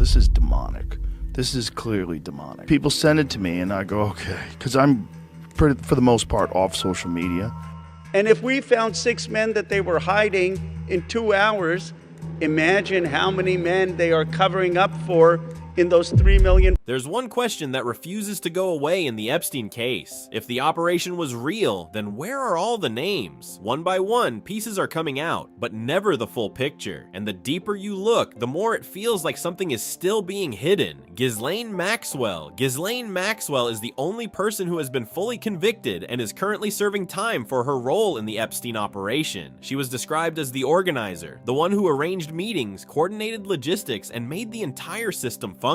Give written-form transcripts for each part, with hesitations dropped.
this is demonic. This is clearly demonic. People send it to me and I go, okay, because I'm, for the most part, off social media. And if we found 6 men that they were hiding in 2 hours, imagine how many men they are covering up for in those 3 million. There's one question that refuses to go away in the Epstein case. If the operation was real, then where are all the names? One by one, pieces are coming out, but never the full picture. And the deeper you look, the more it feels like something is still being hidden. Ghislaine Maxwell. Ghislaine Maxwell is the only person who has been fully convicted and is currently serving time for her role in the Epstein operation. She was described as the organizer, the one who arranged meetings, coordinated logistics, and made the entire system function.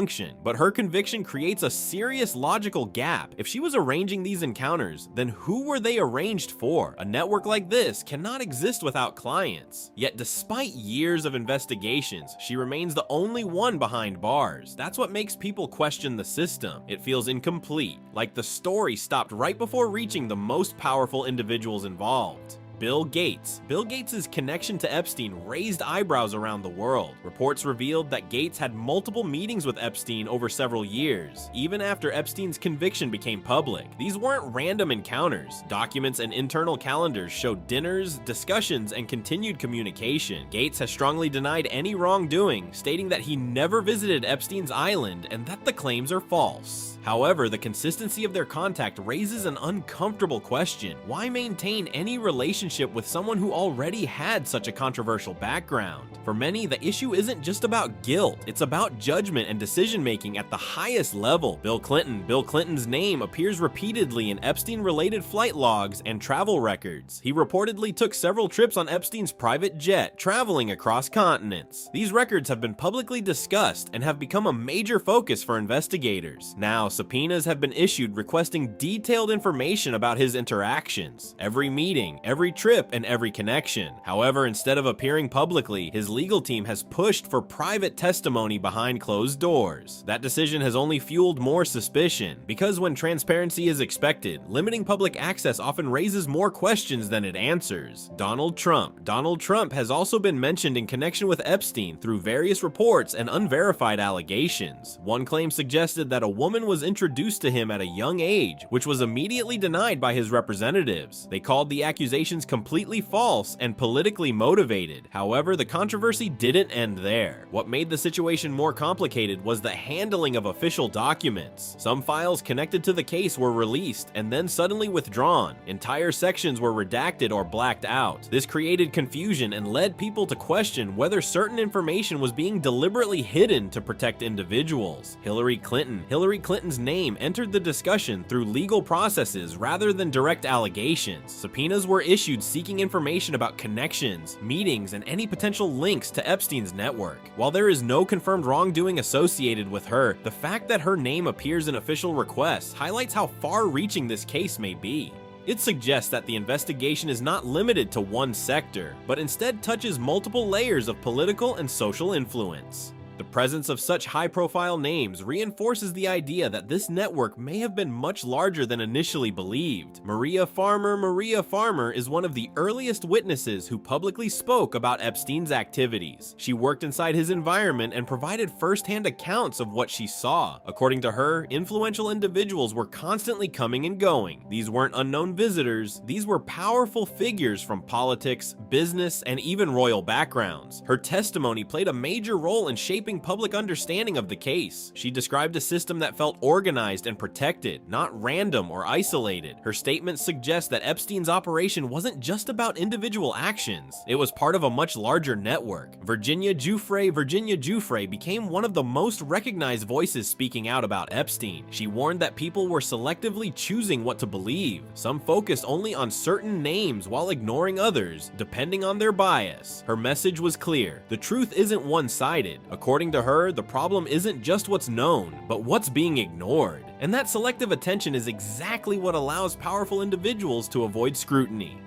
But her conviction creates a serious logical gap. If she was arranging these encounters, then who were they arranged for? A network like this cannot exist without clients. Yet despite years of investigations, she remains the only one behind bars. That's what makes people question the system. It feels incomplete, like the story stopped right before reaching the most powerful individuals involved. Bill Gates. Bill Gates' connection to Epstein raised eyebrows around the world. Reports revealed that Gates had multiple meetings with Epstein over several years, even after Epstein's conviction became public. These weren't random encounters. Documents and internal calendars showed dinners, discussions, and continued communication. Gates has strongly denied any wrongdoing, stating that he never visited Epstein's island and that the claims are false. However, the consistency of their contact raises an uncomfortable question. Why maintain any relationship with someone who already had such a controversial background? For many, the issue isn't just about guilt, it's about judgment and decision-making at the highest level. Bill Clinton. Bill Clinton's name appears repeatedly in Epstein-related flight logs and travel records. He reportedly took several trips on Epstein's private jet, traveling across continents. These records have been publicly discussed and have become a major focus for investigators. Now, subpoenas have been issued requesting detailed information about his interactions, every meeting, every trip, and every connection. However, instead of appearing publicly, his legal team has pushed for private testimony behind closed doors. That decision has only fueled more suspicion, because when transparency is expected, limiting public access often raises more questions than it answers. Donald Trump. Donald Trump has also been mentioned in connection with Epstein through various reports and unverified allegations. One claim suggested that a woman was introduced to him at a young age, which was immediately denied by his representatives. They called the accusations completely false and politically motivated. However, the controversy didn't end there. What made the situation more complicated was the handling of official documents. Some files connected to the case were released and then suddenly withdrawn. Entire sections were redacted or blacked out. This created confusion and led people to question whether certain information was being deliberately hidden to protect individuals. Hillary Clinton. Hillary Clinton's name entered the discussion through legal processes rather than direct allegations. Subpoenas were issued seeking information about connections, meetings, and any potential links to Epstein's network. While there is no confirmed wrongdoing associated with her, the fact that her name appears in official requests highlights how far-reaching this case may be. It suggests that the investigation is not limited to one sector, but instead touches multiple layers of political and social influence. The presence of such high-profile names reinforces the idea that this network may have been much larger than initially believed. Maria Farmer is one of the earliest witnesses who publicly spoke about Epstein's activities. She worked inside his environment and provided first-hand accounts of what she saw. According to her, influential individuals were constantly coming and going. These weren't unknown visitors, these were powerful figures from politics, business, and even royal backgrounds. Her testimony played a major role in shaping public understanding of the case. She described a system that felt organized and protected, not random or isolated. Her statements suggest that Epstein's operation wasn't just about individual actions. It was part of a much larger network. Virginia Giuffre became one of the most recognized voices speaking out about Epstein. She warned that people were selectively choosing what to believe. Some focused only on certain names while ignoring others, depending on their bias. Her message was clear. The truth isn't one-sided. According to her, the problem isn't just what's known, but what's being ignored. And that selective attention is exactly what allows powerful individuals to avoid scrutiny.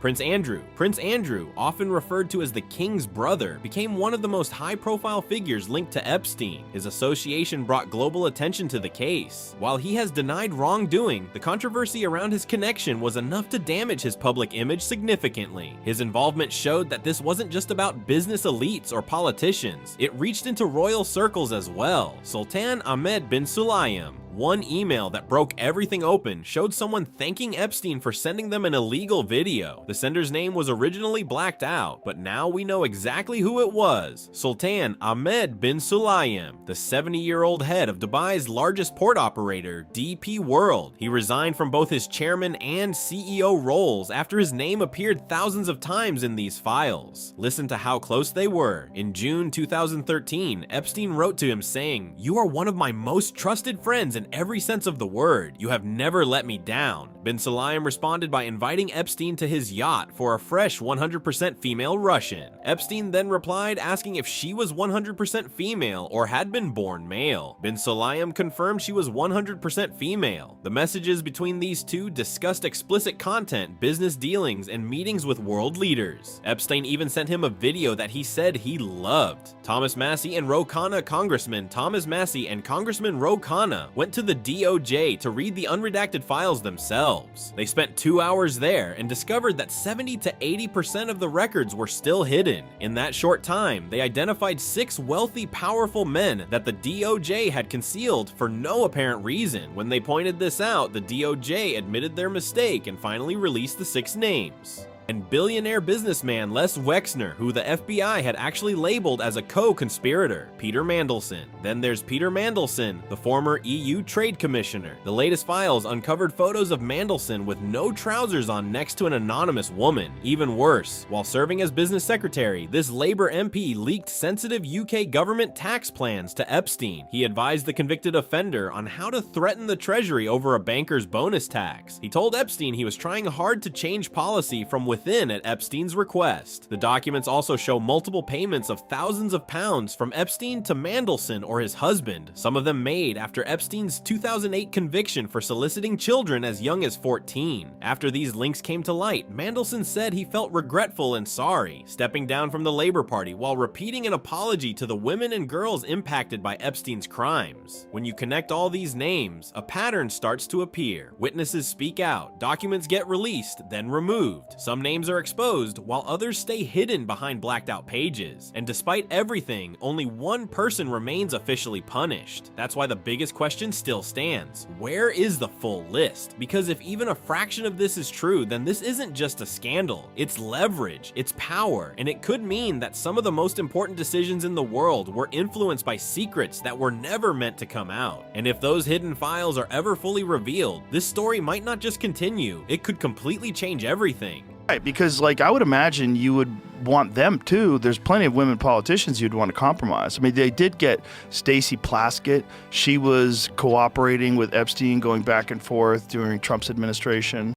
Prince Andrew, often referred to as the king's brother, became one of the most high-profile figures linked to Epstein. His association brought global attention to the case. While he has denied wrongdoing, the controversy around his connection was enough to damage his public image significantly. His involvement showed that this wasn't just about business elites or politicians. It reached into royal circles as well. Sultan Ahmed bin Sulayem. One email that broke everything open showed someone thanking Epstein for sending them an illegal video. The sender's name was originally blacked out, but now we know exactly who it was. Sultan Ahmed bin Sulayem, the 70-year-old head of Dubai's largest port operator, DP World. He resigned from both his chairman and CEO roles after his name appeared thousands of times in these files. Listen to how close they were. In June 2013, Epstein wrote to him saying, "You are one of my most trusted friends in every sense of the word. You have never let me down." Bin Sulayem responded by inviting Epstein to his yacht for a fresh 100% female Russian. Epstein then replied asking if she was 100% female or had been born male. Bin Sulayem confirmed she was 100% female. The messages between these two discussed explicit content, business dealings, and meetings with world leaders. Epstein even sent him a video that he said he loved. Congressman Thomas Massey and Congressman Ro Khanna went to the DOJ to read the unredacted files themselves. They spent 2 hours there and discovered that 70 to 80% of the records were still hidden. In that short time, they identified 6 wealthy, powerful men that the DOJ had concealed for no apparent reason. When they pointed this out, the DOJ admitted their mistake and finally released the 6 names. And billionaire businessman Les Wexner, who the FBI had actually labeled as a co-conspirator, Peter Mandelson. Then there's Peter Mandelson, the former EU Trade Commissioner. The latest files uncovered photos of Mandelson with no trousers on next to an anonymous woman. Even worse, while serving as business secretary, this Labour MP leaked sensitive UK government tax plans to Epstein. He advised the convicted offender on how to threaten the Treasury over a banker's bonus tax. He told Epstein he was trying hard to change policy from within at Epstein's request. The documents also show multiple payments of thousands of pounds from Epstein to Mandelson or his husband, some of them made after Epstein's 2008 conviction for soliciting children as young as 14. After these links came to light, Mandelson said he felt regretful and sorry, stepping down from the Labour Party while repeating an apology to the women and girls impacted by Epstein's crimes. When you connect all these names, a pattern starts to appear. Witnesses speak out, documents get released, then removed. Some names are exposed, while others stay hidden behind blacked out pages. And despite everything, only one person remains officially punished. That's why the biggest question still stands. Where is the full list? Because if even a fraction of this is true, then this isn't just a scandal. It's leverage, it's power, and it could mean that some of the most important decisions in the world were influenced by secrets that were never meant to come out. And if those hidden files are ever fully revealed, this story might not just continue, it could completely change everything. Right, because I would imagine you would want them too. There's plenty of women politicians you'd want to compromise. I mean, they did get Stacey Plaskett. She was cooperating with Epstein, going back and forth during Trump's administration.